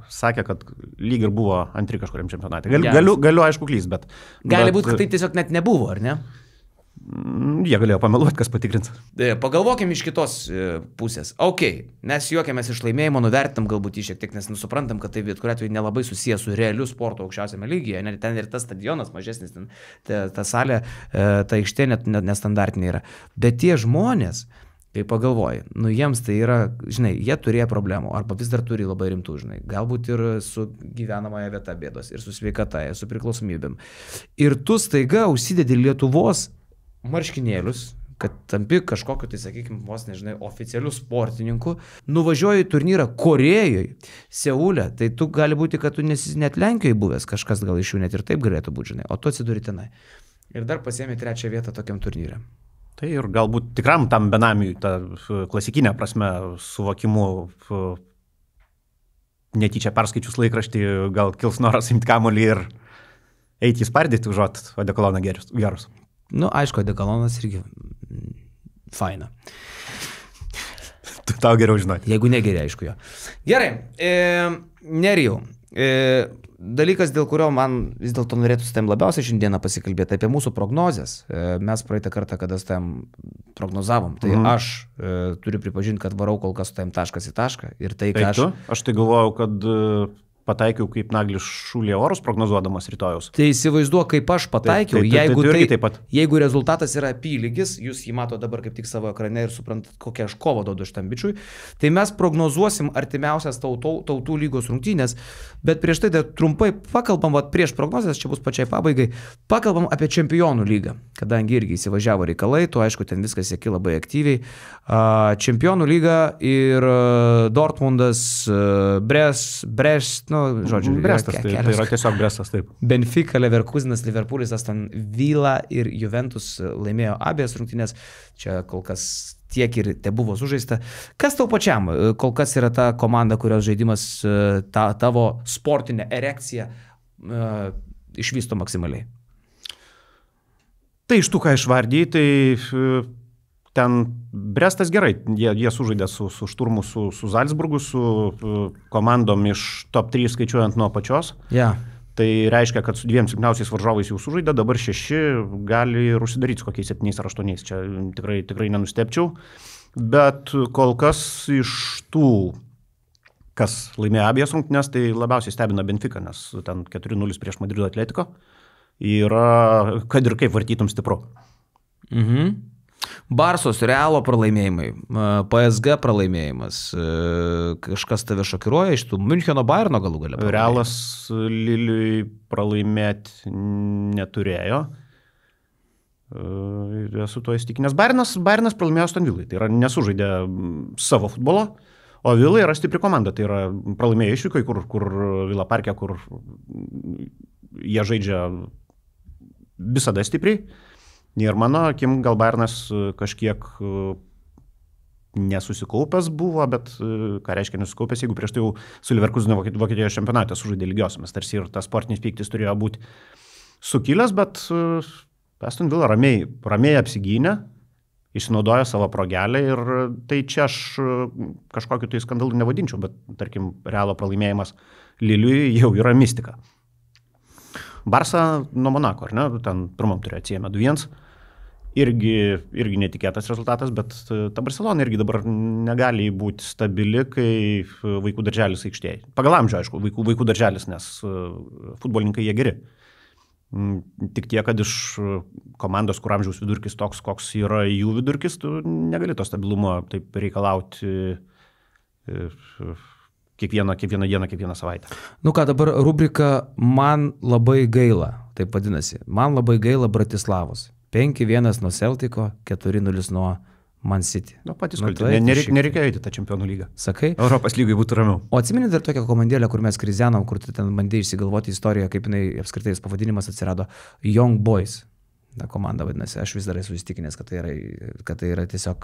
sakė, kad lyg ir buvo antri kažkuriam čempionatui. Galiu aišku klys, bet... Gali būti, kad tai tiesiog net nebuvo, ar ne? Jie galėjo pameluoti, kas patikrins. Pagalvokim iš kitos pusės. Ok, mes juokiamės iš laimėjimo, nuvertinam galbūt šiek tiek, nes suprantam, kad tai bet kuriuo atveju nelabai susijęs su realiu sporto aukščiausiame lygyje. Ten ir tas stadionas mažesnis, ta salė, ta aikštė net nestandartinė yra. Bet tie žmonės, kai pagalvoji, jiems tai yra, žinai, jie turėjo problemų, arba vis dar turi labai rimtų, žinai, galbūt ir su gyvenamąją vietą bėdos, ir su sveikata, ir su priklausomybėm. Ir tu staiga užsidedi Lietuvos marškinėlius, kad tampi kažkokiu, tai sakykime, vos nežinai, oficialiu sportininku, nuvažiuoji į turnyrą Korejoje, Seule, tai tu gali būti, kad tu nesi net Lenkijoje buvęs, kažkas gal iš jų net ir taip galėtų būti, žinai, o tu atsiduri tenai. Ir dar pasiėmė 3 vietą tokiam turnyre. Tai ir galbūt tikram tam benamiui, ta klasikinė prasme, suvokimu, netyčia perskaičius laikraštį, gal kils noras imti kamuolį ir eiti įspardyti užuot odekoloną gerus. Aišku, odekolonas irgi faina. Tau geriau žinoti. Jeigu negeri, aišku jo. Gerai, Nerijau, dalykas, dėl kurio man vis dėlto norėtų su tam labiausiai šiandieną pasikalbėti apie mūsų prognozes. Mes praeitą kartą, kada su tam prognozavom, tai aš turiu pripažinti, kad varau kol kas su tam taškas į tašką. Ir tai, ką aš tai galvojau, kad pataikiau kaip Naglis Šulė orus prognozuodamas rytojus. Tai įsivaizduok, kaip aš pataikiau, jeigu rezultatas yra apylygis, jūs jį mato dabar kaip tik savo ekrane ir suprantat, kokią aš kovą duodu šitam bičiui, tai mes prognozuosim artimiausias tautų lygos rungtynės, bet prieš tai trumpai pakalbam, prieš prognozes, čia bus pačiai pabaigai, pakalbam apie čempionų lygą, kadangi irgi įsivažiavo reikalai, tu aišku, ten viskas sėki labai aktyviai. Čempionų lyga ir Dortmundas, Brest, žodžiu, Brestas, tai yra tiesiog Brestas, taip. Benfica, Leverkusenas, Liverpoolis, Aston Villa ir Juventus laimėjo abejas rungtynės, čia kol kas tiek ir te buvo sužaista. Kas tau pačiam, kol kas yra ta komanda, kurios žaidimas tavo sportinę erekciją išvysto maksimaliai? Tai iš tų, ką išvardėjai, tai ten Brestas gerai, jie sužaidė su Šturmu, su Zalcburgu, su komandom iš top 3 skaičiuojant nuo pačios. Yeah. Tai reiškia, kad su 2 silpniausiais varžovais jau sužaidė, dabar 6 gali ir užsidaryti su kokiais 7 ar 8. Čia tikrai nenustepčiau. Bet kol kas iš tų, kas laimėjo abejas rungtynes, tai labiausiai stebina Benfica, nes ten 4-0 prieš Madrido Atletico yra, kad ir kaip vartytum stipru. Barsos Realo pralaimėjimai, PSG pralaimėjimas, kažkas tave šokiruoja iš tų Müncheno Bayerno galų galia? Realas Liliui pralaimėti neturėjo. Esu to įstikinęs. Bayernas pralaimėjo Aston Villai, tai yra nesužaidė savo futbolo, o Villa yra stipri komanda, tai yra pralaimėjo išvykai, kur Villa Parke, kur jie žaidžia visada stipriai. Ir mano akim gal Bayernas kažkiek nesusikaupęs buvo, bet ką reiškia nesusikaupęs, jeigu prieš tai jau su Leverkusenu Vokietijos čempionate sužaidė lygiosiamis, tarsi ir tas sportinis pyktis turėjo būti sukilęs, bet Aston Villa ramiai apsigynė, išnaudojo savo progelę ir tai čia aš kažkokiu tai skandalu nevadinčiau, bet tarkim Realo pralaimėjimas Liliui jau yra mistika. Barsa nuo Monako, ar ne? Ten pirmam turėjo atsiėmė 2-1 irgi netikėtas rezultatas, bet ta Barcelona irgi dabar negali būti stabili, kai vaikų darželis aikštėje. Pagal amžių, aišku, vaikų darželis, nes futbolininkai jie geri. Tik tiek, kad iš komandos, kur amžiaus vidurkis toks, koks yra jų vidurkis, tu negali to stabilumo taip reikalauti kiekvieną dieną, kiekvieną savaitę. Nu ką, dabar rubrika Man labai gaila, taip vadinasi. Man labai gaila Bratislavos. 5-1 nuo Celtico, 4-0 nuo Man City. Patys kalti, nereikėjo įti tą čempionų lygą. Sakai? Europos lygai būtų ramiau. O atsimeni dar tokią komandėlę, kur mes krizenom, kur tu ten bandėjai išsigalvoti istoriją, kaip jinai apskritai pavadinimas atsirado Young Boys. Ta komanda vadinasi, aš vis dar esu įstikinęs, kad tai yra tiesiog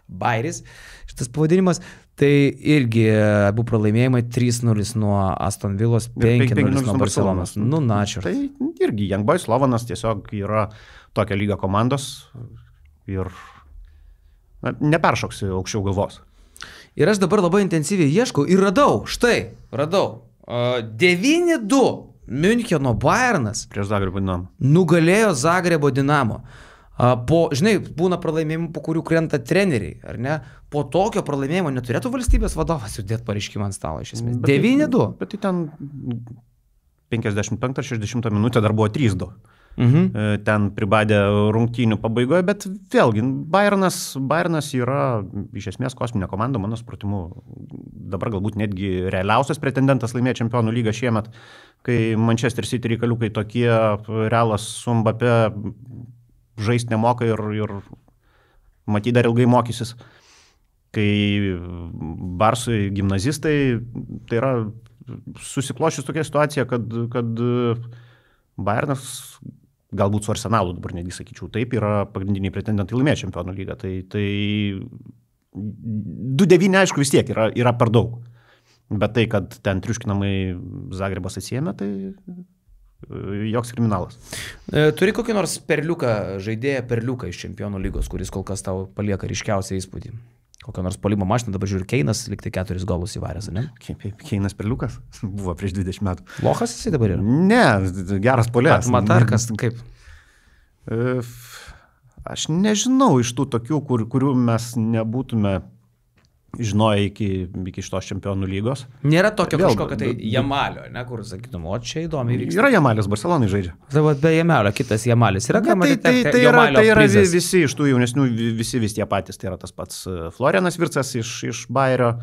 bairis. Šitas pavadinimas, tai irgi abu pralaimėjimai 3-0 nuo Aston Villos, 5-0 nuo Barcelonos. Nu, načio. Tai irgi Young Boys, Slovanas tiesiog yra tokia lyga komandos ir neperšoksi aukščiau galvos. Ir aš dabar labai intensyviai ieškau ir radau. 9-2 Müncheno Bayernas prieš Zagrebo Dinamo nugalėjo Zagrebo Dinamo. Žinai, būna pralaimėjimų, po kurių krenta treneriai, ar ne? Po tokio pralaimėjimo neturėtų valstybės vadovas sudėti pareiškimą ant stalo iš esmės. 9-2. Bet tai ten 55-60 minutę dar buvo 3-2. Ten pribadė rungtynių pabaigoje, bet vėlgi Bayernas yra iš esmės kosminė komanda, mano supratimu, dabar galbūt netgi realiausias pretendentas laimėti čempionų lygą šiemet, kai Manchester City reikaliukai tokie, Realas su Mbappé žaisti nemoka ir matyt dar ilgai mokysis, kai Barsui gimnazistai, tai yra susiklošius tokia situacija, kad Bayernas galbūt su Arsenalu dabar netgi sakyčiau, taip yra pagrindiniai pretendentai laimėti čempionų lygą. Tai 2-9 aišku vis tiek yra per daug. Bet tai, kad ten triuškinamai Zagrebas atsiėmė, tai joks kriminalas. Turi kokį nors žaidėją perliuką iš čempionų lygos, kuris kol kas tau palieka ryškiausią įspūdį? Kokią nors polimo mašiną, dabar žiūri, Keinas liktai 4 golus įvaręs, ne? Keinas perliukas buvo prieš 20 metų. Lochas jisai dabar yra? Ne, geras polės. Matarkas, kaip? Aš nežinau iš tų tokių, kurių mes nebūtume žinoję iki šitos čempionų lygos. Nėra tokio kažkokio tai Jamalio, ne, kur sakytum, o čia įdomiai vyksta. Yra Jamalis, Barcelonai žaidžia. Tai be Jamalio, kitas Jamalis. Yra tai yra visi iš tų jaunesnių, visi tie patys. Tai yra tas pats Florianas Virtsas iš Bayerio,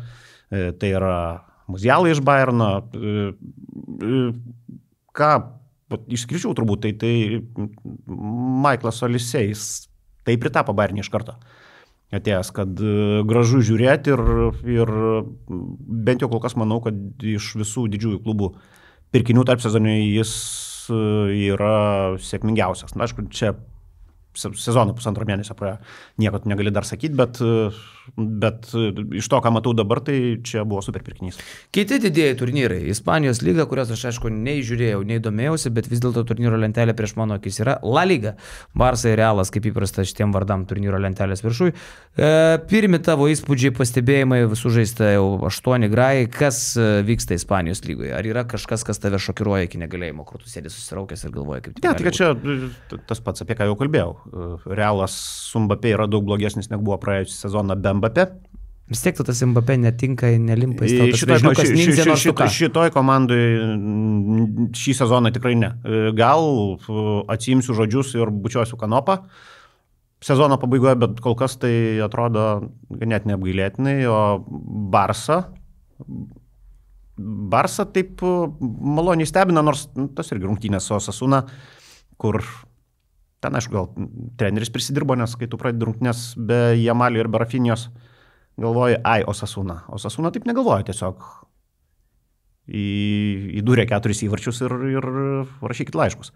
tai yra Muzialai iš Bayerno. Ką išskirčiau turbūt, tai Maiklas Olisėjs, tai pritapo Bayernį iš karto. Atėjęs, kad gražu žiūrėti ir bent jau kol kas manau, kad iš visų didžiųjų klubų pirkinių tarp sezonų jis yra sėkmingiausias. Na, aišku, čia sezoną 1,5 mėnesio praėjo, nieko negali dar sakyti, bet iš to, ką matau dabar, tai čia buvo super pirkinys. Kiti didėjai turnyrai, Ispanijos lyga, kurios aš aišku nei žiūrėjau, nei domėjausi, bet vis dėlto turnyro lentelė prieš mano akis yra La Liga. Barça ir Realas, kaip įprasta šitiem vardam turnyro lentelės viršui. Pirmi tavo įspūdžiai, pastebėjimai, sužaista jau 8 grajai, kas vyksta Ispanijos lygoje? Ar yra kažkas, kas tave šokiruoja iki negalėjimo, kur tu sėdi susiraukęs ir galvoji, kaip tai? Ne, tai čia tas pats, apie ką jau kalbėjau. Realas su Mbappé yra daug blogesnis, negu buvo praėjusią sezoną be Mbappé. Vis tiek tas Mbappé netinka, nelimpa. Šitoj komandai šį sezoną tikrai ne. Gal atsiimsiu žodžius ir bučiuosiu kanopą sezono pabaigoje, bet kol kas tai atrodo ganėtinai apgailėtinai, o Barça taip maloniai stebina, nors tas irgi rungtynės su Osasuna, kur ten, aišku, gal treneris prisidirbo, nes kai tu pradedi rungtynės be Jamalio ir be Rafinijos, galvoji, Osasuna. Osasuna taip negalvoja, tiesiog įdūrė 4 įvarčius ir rašykit laiškus.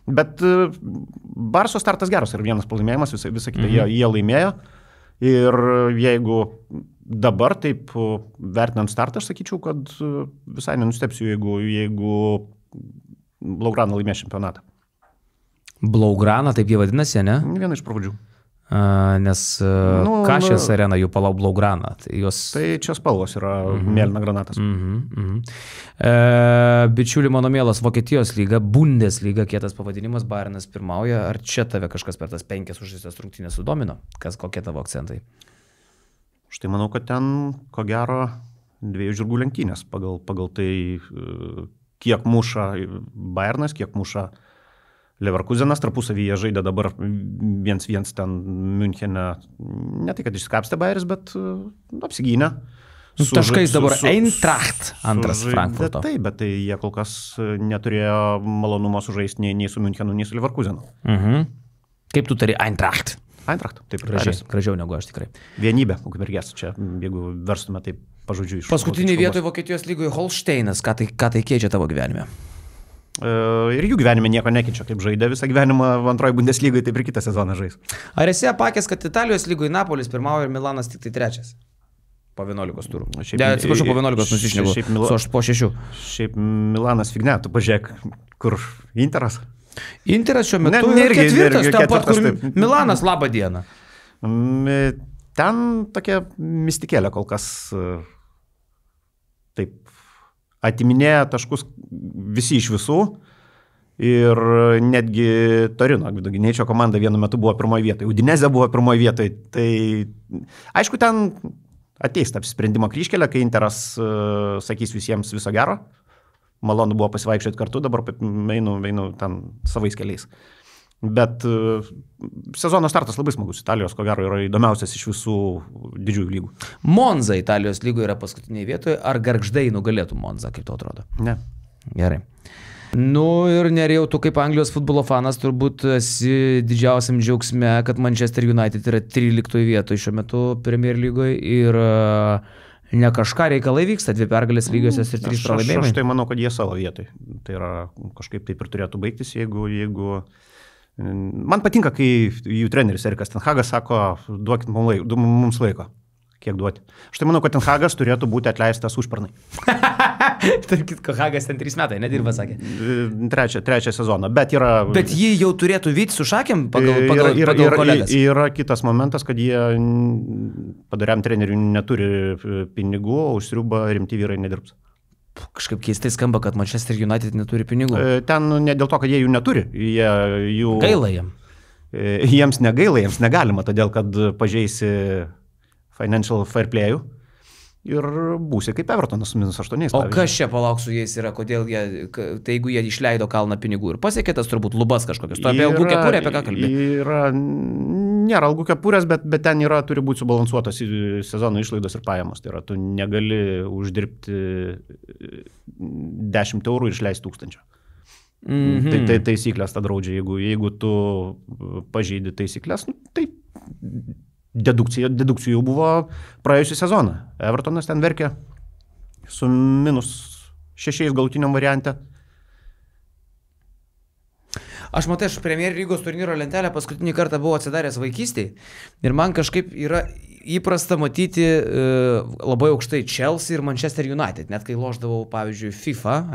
Bet Barso startas geras ir vienas pralaimėjimas, visą kitą jie laimėjo. Ir jeigu dabar taip vertinant startą, aš sakyčiau, kad visai nenustepsiu, jeigu Blaugrana laimės čempionatą. Blaugrana, taip jie vadinasi, ne? Viena iš pavardžių. nes Kašės arena jų Palau Blaugrana. Tai čia spalvos yra mėlyna granatas. Bičiuli, mano mielas, Vokietijos lyga, Bundesliga, kietas pavadinimas, Bayernas pirmauja. Ar čia tave kažkas per tas 5 užžaistas rungtynės sudomino? Kokie tavo akcentai? Štai manau, kad ten, ko gero, 2 žirgų lenktynės pagal tai, kiek muša Bayernas, kiek muša Leverkusenas, tarpusavyje žaidė dabar 1-1 ten Münchene, ne tai, kad išskapstė Bayeris, bet apsigynė. Taškais dabar Eintracht antras Frankfurto. Taip, bet tai jie kol kas neturėjo malonumo sužaisti nei su Münchenu, nei su Leverkusenu. Kaip tu tari Eintracht? Eintracht, taip. Gražiau negu aš tikrai. Vienybė, ukmergės, čia, jeigu verstume taip pažodžiu iš. Paskutinį vietoje Vokietijos lygoje Holšteinas, ką tai keičia tavo gyvenime? Ir jų gyvenime nieko nekeičia, kaip žaidė visą gyvenimą antroji Bundeslygai, taip ir kitą sezoną žais. Ar esi apakęs, kad Italijos lygoje Napolis pirmauja ir Milanas tik tai 3? Po 11 turų. Atsiprašau, po 11 nusišnegu, po 6. Šiaip Milanas figne, tu pažiūrėk, kur Interas. Interas šiuo metu ketvirtas, ten pat, kur Milanas, labą dieną. Ten tokia mistikėlė kol kas taip atiminėja taškus visi iš visų ir netgi Torino, Gvidoginėčio komanda vienu metu buvo pirmoje vietoje, Udinezė buvo pirmoje vietoje, tai aišku ten ateis apsisprendimo kryžkelė, kai Interas sakys visiems viso gero, malonu buvo pasivaikščioti kartu, dabar einu ten savais keliais. Bet sezono startas labai smagus. Italijos, ko gero, yra įdomiausias iš visų didžiųjų lygų. Monza Italijos lygoje yra paskutinėje vietoje. Ar Gargždai nugalėtų Monza, kaip to atrodo? Ne. Gerai. Nu ir Nerijau, tu kaip Anglijos futbolo fanas turbūt esi didžiausiam džiaugsme, kad Manchester United yra 13 vietoje šiuo metu Premier lygoje ir ne kažką reikalai vyksta, 2 pergalės lygiosios ir 3 pralaimėjimai. Aš tai manau, kad jie savo vietoj. Tai yra kažkaip taip ir turėtų baigtis, jeigu man patinka, kai jų treneris Erikas Ten Hagas sako, duokit mums laiko. Kiek duoti. Aš tai manau, kad Ten Hagas turėtų būti atleistas užpernai. Tarp kitko, Hagas ten 3 metai, nedirba, sakė. Trečią sezoną, bet yra... Bet jį jau turėtų vyti su šakėm pagal kolegas. Yra kitas momentas, kad jie padariam treneriui neturi pinigų, o užsiriuba rimti vyrai nedirbs. Kažkaip keistai skamba, kad Manchester United neturi pinigų. Ten ne dėl to, kad jie jų neturi. Gaila jiem. Jiems negaila, jiems negalima, todėl kad pažeisi financial fair play'ų ir būsi kaip Evertonas -8. O kas čia palauk su jais yra, kodėl jie, tai jeigu jie išleido kalną pinigų ir pasiekė tas turbūt lubas kažkokios, tu apie algų kepurę, apie ką kalbė? Nėra algų kepurės, bet ten turi būti subalansuotos sezono išlaidos ir pajamos. Tai yra, tu negali uždirbti 10 eurų ir išleisti 1000. Tai taisyklės tą draudžia, jeigu tu pažeidi taisyklės, tai dedukcijų jau buvo praėjusią sezoną. Evertonas ten verkė su -6 galutiniam variante. Aš matai, aš Premier lygos turnyro lentelę paskutinį kartą buvau atsidaręs vaikystėj ir man kažkaip yra įprasta matyti labai aukštai Chelsea ir Manchester United. Net kai lošdavau, pavyzdžiui, FIFA,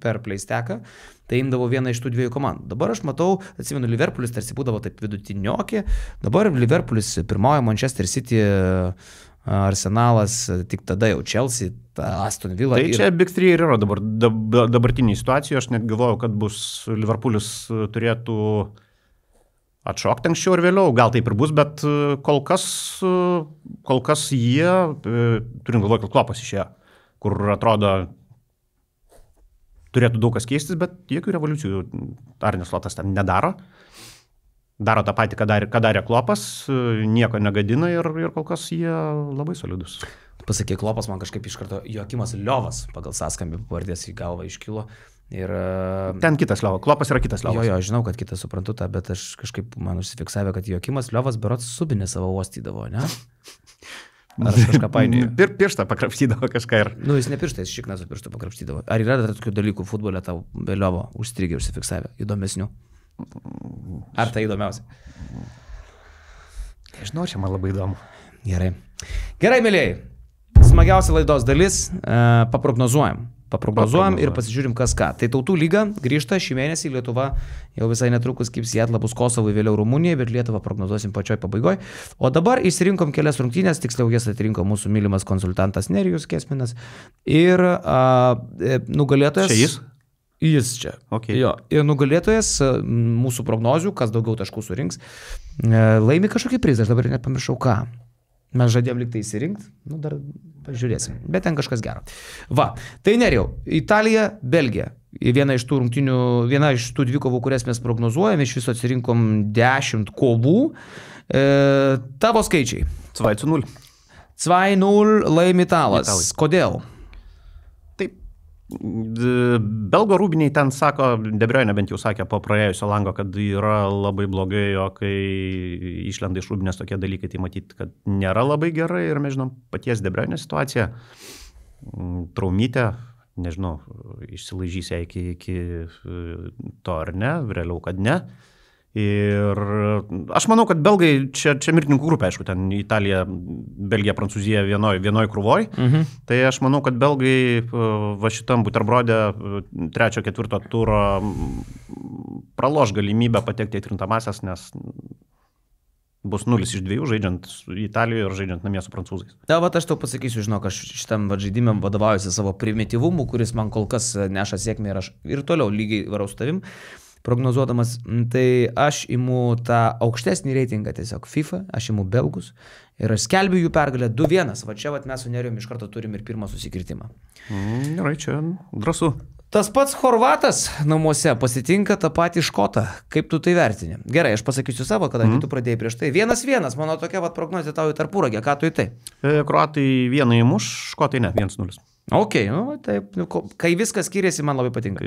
per PlayStacką, tai imdavau vieną iš tų 2 komandų. Dabar aš matau, atsimenu, Liverpoolis tarsi būdavo taip vidutiniokė, dabar Liverpoolis pirmauja, Manchester City, Arsenalas, tik tada jau Chelsea, Aston Villa. Tai čia Big 3 ir yra dabartinė situacija. Aš net galvoju, kad Liverpoolis turėtų atšokti anksčiau ir vėliau. Gal taip ir bus, bet kol kas jie, turim galvoju, kad Klopas išėjo, kur atrodo turėtų daug kas keistis, bet jokių revoliucijų Arne Slotas ten nedaro. Daro tą patį, ką darė Klopas, nieko negadina ir kol kas jie labai solidus. Pasakė Klopas, man kažkaip iš karto Joakimas Liovas pagal sąskambį pavardės į galvą iškilo. Ir... Ten kitas Liovas, Klopas yra kitas Liovas. Jo, žinau, kad kitas suprantu tą, bet aš kažkaip man užsifiksavė, kad Joakimas Liovas berods subinę savo uostydavo, ne? Ar aš kažką painioju? Pirštą pakrapštydavo kažką ir... Nu, jis ne pirštą, jis šikną su pirštu pakrapštydavo. Ar yra dar tokių dalykų futbole tau be Liovo užstrigė, užsifiksavę, įdomesnių? Ar tai įdomiausia? Žinau, čia man labai įdomu. Gerai, mėlėjai. Smagiausia laidos dalis, paprognozuojam. paprognozuojam ir pasižiūrim kas ką. Tai tautų lyga grįžta šį mėnesį, Lietuva jau visai netrukus kaip Seattle bus Kosovui, vėliau Rumunijai, bet Lietuvą prognozuosim pačioj pabaigoje. O dabar išsirinkom kelias rungtynės, tiksliau jas atrinko mūsų mylimas konsultantas Nerijus Kesminas ir nugalėtojas. Čia jis? Jis čia. Okay. Jo. Ir nugalėtojas mūsų prognozių, kas daugiau taškų surinks, laimi kažkokį prizą, aš dabar net pamiršau ką. Mes žadėjom liktai įsirinkti, dar pažiūrėsim, bet ten kažkas gero. Va, tai Nerijau, Italija, Belgija. Viena iš tų rungtynių, viena iš tų dvikovų, kurias mes prognozuojame, iš viso atsirinkom 10 kovų. Tavo skaičiai. 2-0. 2-0 laimi Italas. Kodėl? Belgo rūbiniai ten sako, De Bruyne bent jau sakė po praėjusio lango, kad yra labai blogai, o kai išlenda iš rūbinės tokie dalykai, tai matyti, kad nėra labai gerai ir mes žinom paties De Bruyne situaciją. Traumytė, nežinau, išsilaižys ją iki to ar ne, realiau, kad ne. Ir aš manau, kad belgai, čia mirtininkų grupė, aišku, ten Italija, Belgija, Prancūzija vienoj krūvoj. Tai aš manau, kad belgai va šitam buterbrodė 3-4 turo praloš galimybę patekti į atkrintamąsias, nes bus 0 iš 2 žaidžiant Italijoje ir žaidžiant namie su prancūzais. Da, vat aš tau pasakysiu, žinok, aš šitam žaidimėm vadovaujuosi savo primityvumu, kuris man kol kas neša sėkmę ir aš ir toliau lygiai varau su tavim. Prognozuodamas, tai aš imu tą aukštesnį reitingą tiesiog FIFA, aš imu belgus ir aš skelbiu jų pergalę 2-1. Va čia mes su Nerijum iš karto turim ir pirmą susikirtimą. Gerai, čia drąsu. Tas pats Horvatas namuose pasitinka tą patį Škotą. Kaip tu tai vertini? Gerai, aš pasakysiu savo, kadangi tu pradėjai prieš tai. 1-1, mano tokia prognozė tau į tarpuragę. Ką tu į tai? Kroatai 1 įmuš, Škotai ne, 1-0. Ok, taip, kai viskas skiriasi, man labai patinka.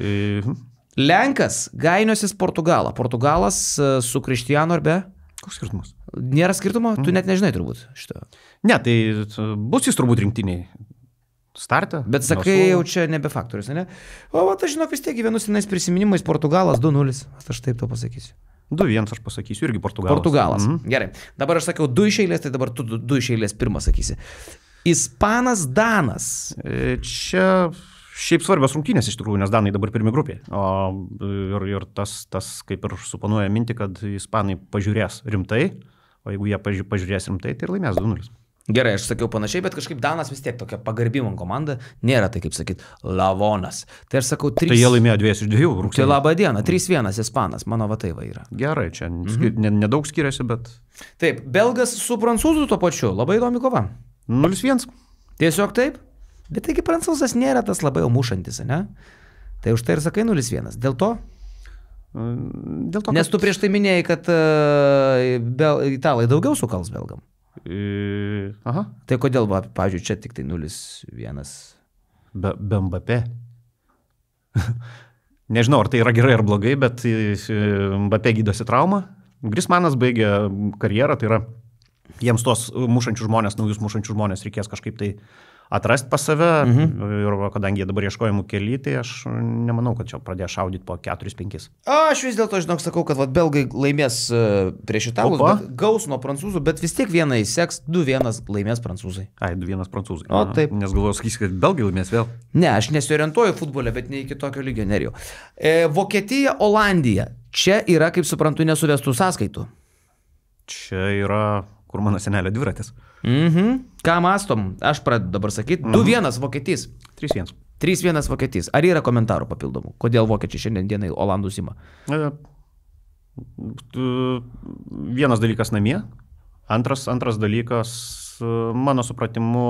Lenkas gainiosis Portugalą. Portugalas su Cristiano ar be? Koks skirtumas? Nėra skirtumo? Tu net nežinai turbūt šito. Ne, tai bus jis turbūt rinktiniai startą. Bet sakai, jau čia nebe faktorius, ne? O, aš žinok, vis tiek gyvenu senais prisiminimais, Portugalas 2-0. Aš taip to pasakysiu. 2-1 aš pasakysiu, irgi Portugalas. Portugalas. Gerai. Dabar aš sakiau 2 iš eilės, tai dabar tu 2 iš eilės pirmą sakysi. Ispanas Danas. Čia šiaip svarbios rungtynės iš tikrųjų, nes Danai dabar pirmi grupėje. Ir tas kaip ir suponuoja mintį, kad ispanai pažiūrės rimtai, o jeigu jie pažiūrės rimtai, tai ir laimės 2-0. Gerai, aš sakiau panašiai, bet kažkaip Danas vis tiek tokia pagarbimo komanda, nėra tai, kaip sakyt, lavonas. Tai aš sakau 3. Tai jie laimėjo 2 iš 2 rungtynių. Tai laba diena, 3-1 ispanas, mano va tai va yra. Gerai, čia nedaug skiriasi, bet... Taip, belgas su prancūzu tuo pačiu, labai įdomi kova. 0-1. Tiesiog taip? Bet taigi prancūzas nėra tas labai mušantis, ne? Tai už tai ir sakai 0-1. Dėl to? Dėl to, nes tu prieš tai minėjai, kad italai daugiau sukals belgam. Aha. Tai kodėl, pavyzdžiui, čia tik tai 0-1? Be Mbappé. Nežinau, ar tai yra gerai ar blogai, bet Mbappé gydosi traumą. Griezmannas baigė karjerą, tai yra jiems tos mušančių žmonės, naujus mušančių žmonės reikės kažkaip tai atrasti pas save. Ir kadangi jie dabar ieškojimų kely, tai aš nemanau, kad čia pradės šaudyti po 4-5. Aš vis dėlto, žinok, sakau, kad belgai laimės prieš italus, gaus nuo prancūzų, bet vis tiek vieną įseks, 2-1 laimės prancūzai. Ai, 2-1 prancūzai. O taip. Nes galvoju, sakys, kad belgai laimės vėl. Ne, aš nesiorientuoju futbole, bet ne iki tokio lygio Nerijau. Vokietija, Olandija. Čia yra, kaip suprantu, nesuvestų sąskaitų. Čia yra, kur mano senelio dviratis. Ką mastom? Aš pradedu dabar sakyti. 2-1 Vokietys. 3-1. 3-1 Vokietys. Ar yra komentarų papildomų? Kodėl vokiečiai šiandien dienai Olandus ima? Vienas dalykas namie. Antras dalykas, mano supratimu,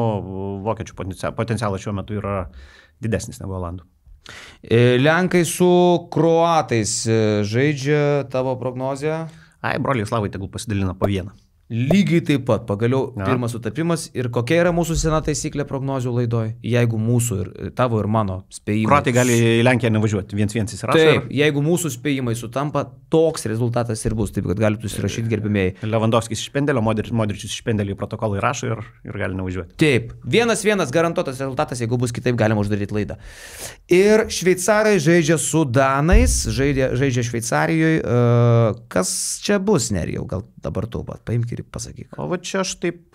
vokiečių potencialas šiuo metu yra didesnis negu Olandų. Lenkai su kroatais žaidžia, tavo prognozija? Ai, broliai slavai tegul pasidalina po vieną. Lygiai taip pat, pagaliau pirmas sutapimas. Ir kokia yra mūsų sena taisyklė prognozių laidoj? Jeigu mūsų ir tavo ir mano spėjimai... Kroatai gali į Lenkiją nevažiuoti, 1-1 įsirašo. Taip, jeigu mūsų spėjimai sutampa, toks rezultatas ir bus. Taip, kad galite užsirašyti, gerbimieji. Lewandowskis iš pendelio, Modričius iš pendelio į protokolą įrašo ir gali nevažiuoti. Taip, 1-1 garantuotas rezultatas, jeigu bus kitaip, galima uždaryti laidą. Ir šveicarai žaidžia su danais, žaidžia Šveicarijoje. Kas čia bus, Nerijau? Gal dabar tu paimk ir pasakyk. O va čia aš taip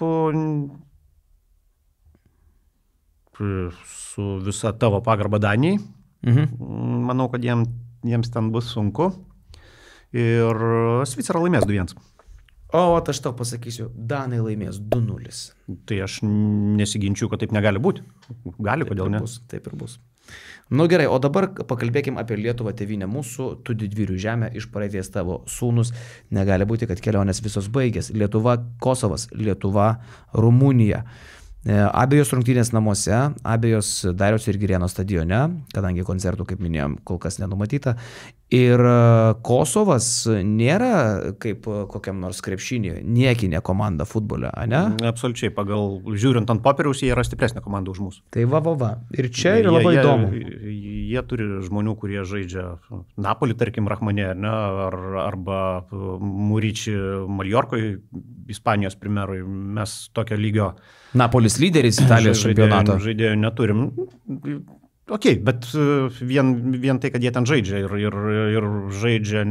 su visa tavo pagarba Danijai. Manau, kad jiems ten bus sunku. Ir Šveicarija laimės 2-1. O, aš tau pasakysiu, Danai laimės 2-0. Tai aš nesiginčiu, kad taip negali būti. Gali, kodėl ne? Taip ir bus. Nu gerai, o dabar pakalbėkim apie Lietuvą, tėvynę mūsų, tu didvyrių žemę, iš praeities tavo sūnus. Negali būti, kad kelionės visos baigės. Lietuva, Kosovas, Lietuva, Rumunija. Abejos rungtynės namuose, abejos Dariaus ir Girėno stadione, kadangi koncertų, kaip minėjom, kol kas nenumatyta. Ir Kosovas nėra kaip kokiam nors krepšinį, niekinė komanda futbole, ne? Absoliučiai, žiūrint ant popieriaus, jie yra stipresnė komanda už mūsų. Tai va. Ir čia yra labai įdomu. Jie turi žmonių, kurie žaidžia Napolį, tarkim, Rahmanė, arba Muriči Maljorkoje, Ispanijos primerui. Mes tokio lygio Napolis lyderis Italijos čempionato. Žaidėjų neturim. Ok, bet vien tai, kad jie ten žaidžia ir žaidžia,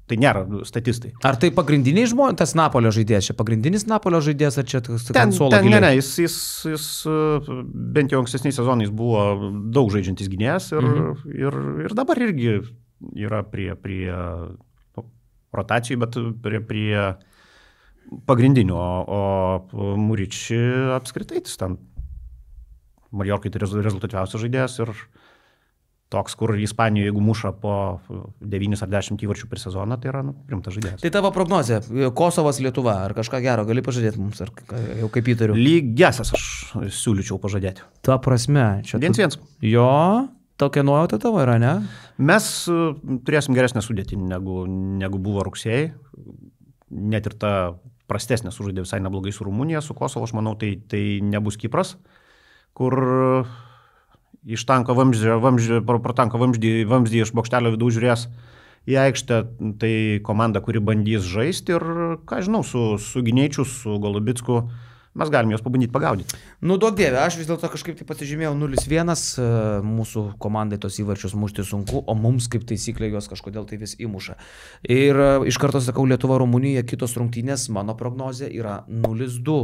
tai nėra statistai. Ar tai pagrindiniai žmonės, tas Napolio žaidėjas, čia pagrindinis Napolio žaidėjas, ar čia konsolą giliai? Ne, jis bent jau ankstesniais sezonais buvo daug žaidžiantis gynėjas ir dabar irgi yra prie rotacijų, bet prie pagrindinių, o Muriči apskritai ten Maljorkai tai rezultatyviausias žaidėjas ir toks, kur Ispanijoje, jeigu muša po 9 ar 10 įvarčių per sezoną, tai yra rimtas žaidėjas. Tai tavo prognozė, Kosovas, Lietuva, ar kažką gero gali pažadėti mums, ar jau kaip įtariu? Lygiasias aš siūlyčiau pažadėti. Tuo prasme. 1-1. Jo, tokia nuojauta tavo yra, ne? Mes turėsim geresnę sudėtį negu buvo rugsėjai. Net ir ta prastesnė sužaidė visai neblogai su Rumunija, su Kosovo, aš manau, tai nebus Kipras, kur iš tanko pro tanko vamzdį iš bokštelio vidų žiūrės į aikštę, tai komanda, kuri bandys žaisti ir, ką žinau, su Gineičiu, su Golubicku, mes galime juos pabandyti pagaudyti. Nu, duok dieve, aš vis dėlto kažkaip tai pasižymėjau 0-1, mūsų komandai tos įvarčius mušti sunku, o mums kaip taisyklė juos kažkodėl tai vis įmuša. Ir iš karto sakau, Lietuva, Rumunija, kitos rungtynės, mano prognozė yra 0-2.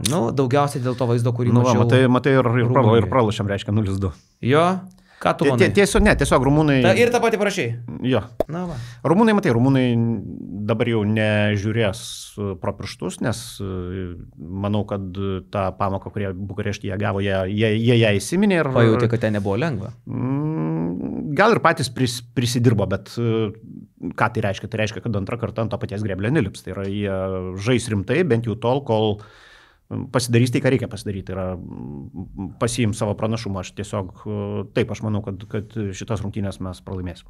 Nu, daugiausiai dėl to vaizdo, kurį mačiau. Matai ir pralašėm, reiškia 0-2. Jo? Ką tu manai? Tiesiog rumūnai... Ir tą patį parašai? Jo. Na va. Rumūnai dabar jau nežiūrės pro pirštus, nes manau, kad tą pamoką, kurią Bukareštyje gavo, jie ją įsiminė. Pajutė, kad ten nebuvo lengva. Gal ir patys prisidirbo, bet ką tai reiškia? Tai reiškia, kad antrą kartą ant to paties grėblio nelips. Tai yra, jie žais rimtai, bent jau tol, kol pasidarys tai, ką reikia pasidaryti, tai yra pasiims savo pranašumą. Aš tiesiog taip, aš manau, kad šitas rungtynės mes pralaimėsim.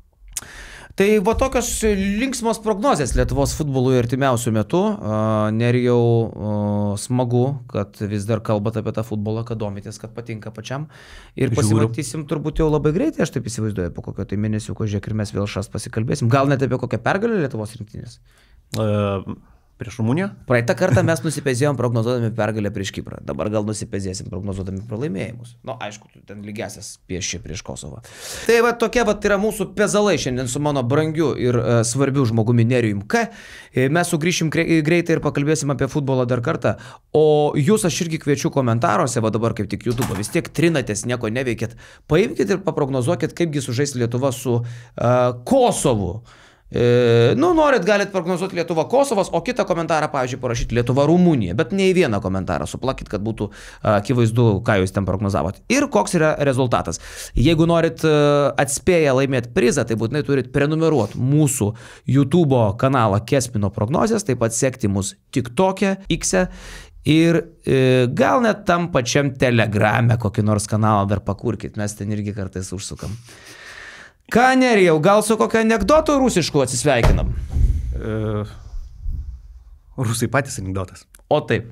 Tai va tokios linksmos prognozės Lietuvos futbolui artimiausių metų. Nerijau smagu, kad vis dar kalbate apie tą futbolą, kad domitės, kad patinka pačiam. Ir pasimatysim turbūt jau labai greitai, aš taip įsivaizduoju, po kokio tai mėnesių, žiūrėk, ir mes vėl pasikalbėsim. Gal net apie kokią pergalę Lietuvos rinktinės? Prieš Rumuniją? Praeitą kartą mes nusipezėjom prognozuodami pergalę prieš Kiprą. Dabar gal nusipezėsim prognozuodami pralaimėjimus. Nu, aišku, tu ten lygiasias pieši prieš Kosovą. Tai va tokie va yra mūsų pezalai šiandien su mano brangiu ir svarbiu žmogumi Nerijum K. Mes sugrįšim greitai ir pakalbėsim apie futbolą dar kartą. O jūs aš irgi kviečiu komentaruose, va dabar kaip tik YouTube, vis tiek trinatės, nieko neveikėt. Paimkite ir paprognozuokit, kaipgi sužais Lietuva su Kosovu. Norit, galit prognozuoti Lietuva Kosovas, o kitą komentarą, pavyzdžiui, parašyti Lietuva Rumunija, bet ne į vieną komentarą, suplakit, kad būtų akivaizdu, ką jūs ten prognozavot. Ir koks yra rezultatas. Jeigu norit atspėję laimėti prizą, tai būtinai turit prenumeruoti mūsų YouTube kanalą Kespino prognozės, taip pat sekti mus TikTok'e, X'e. Ir gal net tam pačiam Telegrame kokį nors kanalą dar pakurkit, mes ten irgi kartais užsukam. Ką, Nerijau, gal su kokio anekdotu rusišku atsisveikinam? Rusai patys anekdotas. O taip.